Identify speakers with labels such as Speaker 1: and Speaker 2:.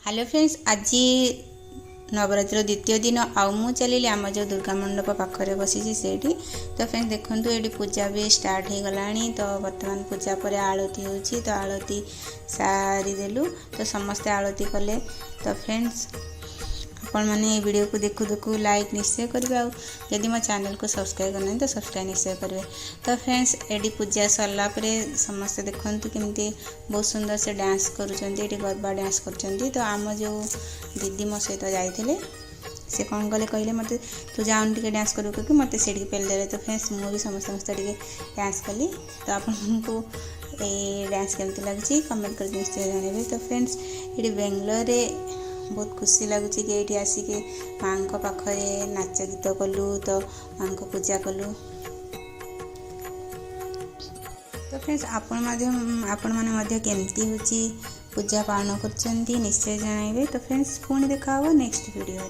Speaker 1: Hello friends, आज नवरात्र द्वितीय दिन आउ चलिए आम जो दुर्गा मंडप पाखे बसी से तो फ्रेंड्स देखूँ ये पूजा भी स्टार्ट हो गला। तो बर्तमान पूजा पर आलती हो तो आलती सारीदेलु तो समस्ते आलती कले। तो फ्रेंड्स आपण मैंने वीडियो को देखु देखु लाइक निश्चय करेंगे। आदि मो चैनल को सब्सक्राइब करना तो सब्सक्राइब निश्चय करेंगे। तो फ्रेंड्स एडी पूजा सरला समस्ते देखते केमती बहुत सुंदर से डांस करुँच गरबा डांस कर। तो आम जो दीदी मो सहित जाइए से कौन कले कहले मत तू जाऊन टे डांस करू कि मत से पेलदेले। तो फ्रेंड्स मुझे समस्त डांस कली। तो आपको ये डांस केमती लगी कमेंट कर निश्चय जानवे। तो फ्रेंड्स ये बेंगलोर बहुत खुशी लगुच कि ये आसिक माँ को पाखे नाच गीत कलु तो माँ को पूजा कलु। तो फ्रेंड्स आपण मैंने केमती हूँ पूजा पालन कर निश्चय जानवे। तो फ्रेंड्स पुणी देखा नेक्स्ट वीडियो।